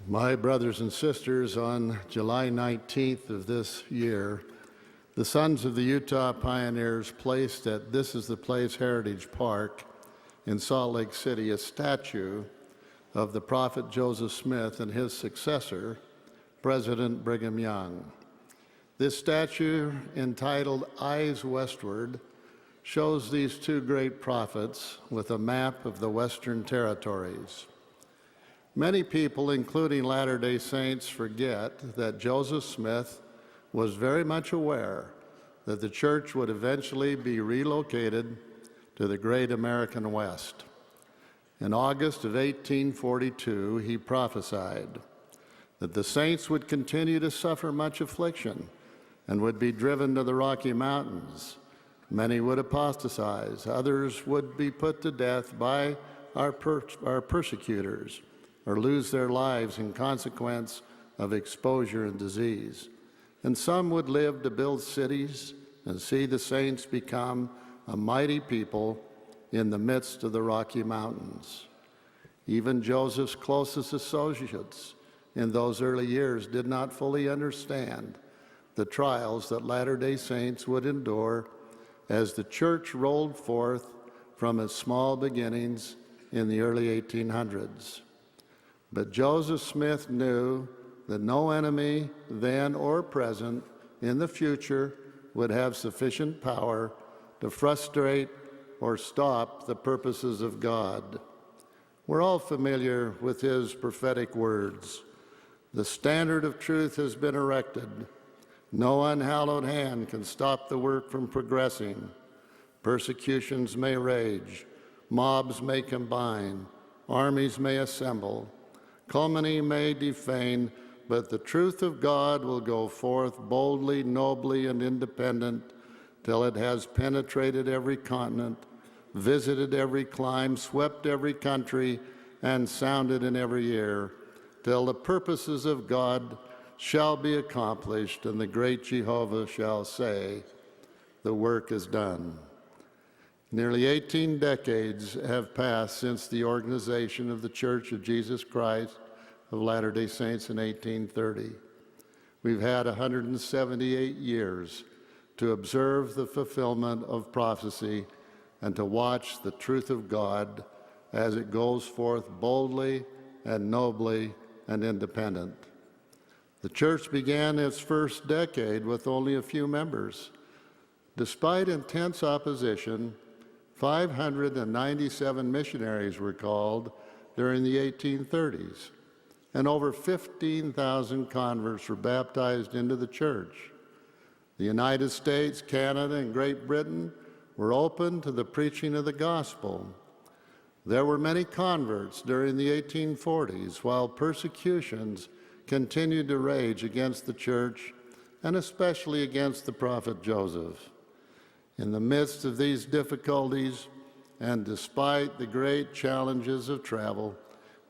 My brothers and sisters, on July 19th of this year, the Sons of the Utah Pioneers placed at This Is the Place Heritage Park in Salt Lake City a statue of the prophet Joseph Smith and his successor, President Brigham Young. This statue, entitled Eyes Westward, shows these two great prophets with a map of the Western Territories. Many people, including Latter-day Saints, forget that Joseph Smith was very much aware that the church would eventually be relocated to the great American West. In August of 1842, he prophesied that the saints would continue to suffer much affliction and would be driven to the Rocky Mountains. Many would apostatize, others would be put to death by our persecutors, or lose their lives in consequence of exposure and disease. And some would live to build cities and see the saints become a mighty people in the midst of the Rocky Mountains. Even Joseph's closest associates in those early years did not fully understand the trials that Latter-day Saints would endure as the church rolled forth from its small beginnings in the early 1800s. But Joseph Smith knew that no enemy, then or present, in the future would have sufficient power to frustrate or stop the purposes of God. We're all familiar with his prophetic words. The standard of truth has been erected. No unhallowed hand can stop the work from progressing. Persecutions may rage, mobs may combine, armies may assemble, calumny may defame, but the truth of God will go forth boldly, nobly, and independent till it has penetrated every continent, visited every clime, swept every country, and sounded in every ear, till the purposes of God shall be accomplished, and the great Jehovah shall say, the work is done. Nearly 18 decades have passed since the organization of the Church of Jesus Christ of Latter-day Saints in 1830. We've had 178 years to observe the fulfillment of prophecy and to watch the truth of God as it goes forth boldly and nobly and independent. The church began its first decade with only a few members. Despite intense opposition, 597 missionaries were called during the 1830s, and over 15,000 converts were baptized into the church. The United States, Canada, and Great Britain were open to the preaching of the gospel. There were many converts during the 1840s, while persecutions continued to rage against the church, and especially against the prophet Joseph. In the midst of these difficulties, and despite the great challenges of travel,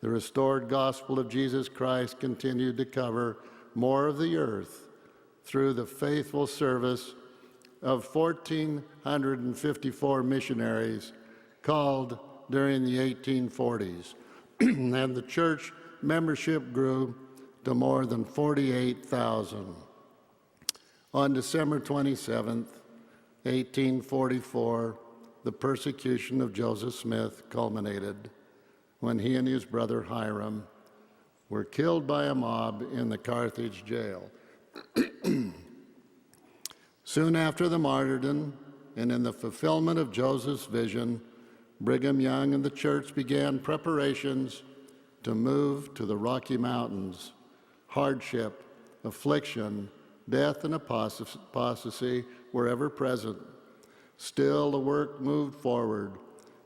the restored gospel of Jesus Christ continued to cover more of the earth through the faithful service of 1,454 missionaries called during the 1840s, and the church membership grew to more than 48,000. On December 27th, 1844, the persecution of Joseph Smith culminated when he and his brother Hiram were killed by a mob in the Carthage jail. Soon after the martyrdom, and in the fulfillment of Joseph's vision, Brigham Young and the church began preparations to move to the Rocky Mountains. Hardship, affliction, death, and apostasy were ever present. Still, the work moved forward,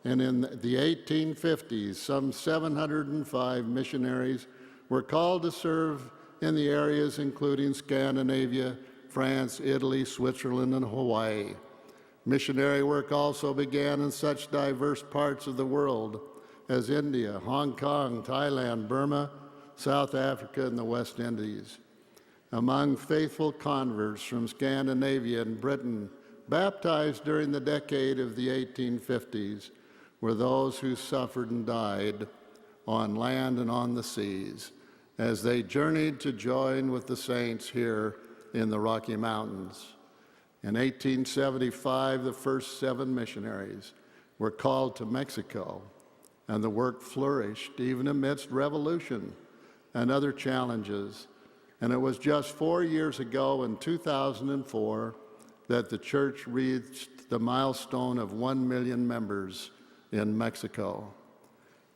and in the 1850s, some 705 missionaries were called to serve in the areas including Scandinavia, France, Italy, Switzerland, and Hawaii. Missionary work also began in such diverse parts of the world as India, Hong Kong, Thailand, Burma, South Africa, and the West Indies. Among faithful converts from Scandinavia and Britain, baptized during the decade of the 1850s, were those who suffered and died on land and on the seas, as they journeyed to join with the saints here in the Rocky Mountains. In 1875, the first 7 missionaries were called to Mexico, and the work flourished even amidst revolution and other challenges. And it was just 4 years ago, in 2004, that the church reached the milestone of 1 million members in Mexico.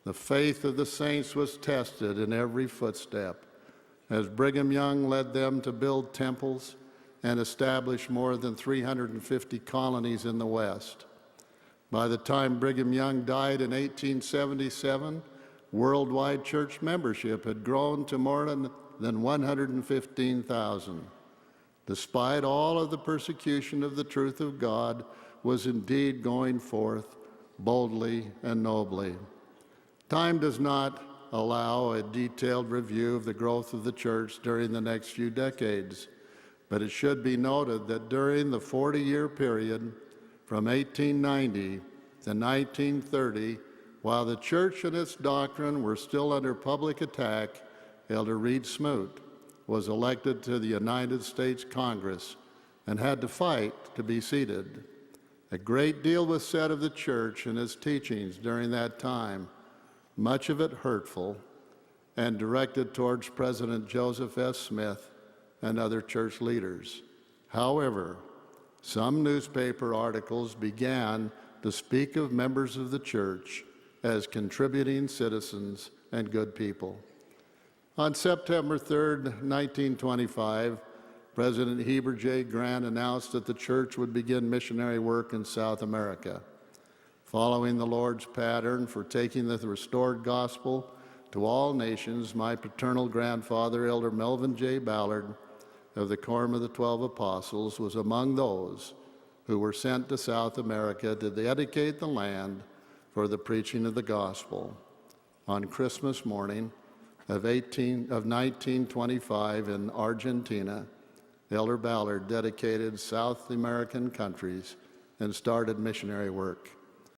The faith of the saints was tested in every footstep as Brigham Young led them to build temples and establish more than 350 colonies in the West. By the time Brigham Young died in 1877, worldwide church membership had grown to more than 115,000. Despite all of the persecution of the truth of God, was indeed going forth boldly and nobly. Time does not allow a detailed review of the growth of the church during the next few decades, but it should be noted that during the 40-year period from 1890 to 1930, while the church and its doctrine were still under public attack, Elder Reed Smoot was elected to the United States Congress and had to fight to be seated. A great deal was said of the church and its teachings during that time, much of it hurtful and directed towards President Joseph S. Smith and other church leaders. However, some newspaper articles began to speak of members of the church as contributing citizens and good people. On September 3, 1925, President Heber J. Grant announced that the church would begin missionary work in South America. Following the Lord's pattern for taking the restored gospel to all nations, my paternal grandfather, Elder Melvin J. Ballard, of the Quorum of the 12 Apostles, was among those who were sent to South America to dedicate the land for the preaching of the gospel. On Christmas morning of 1925 in Argentina, Elder Ballard dedicated South American countries and started missionary work.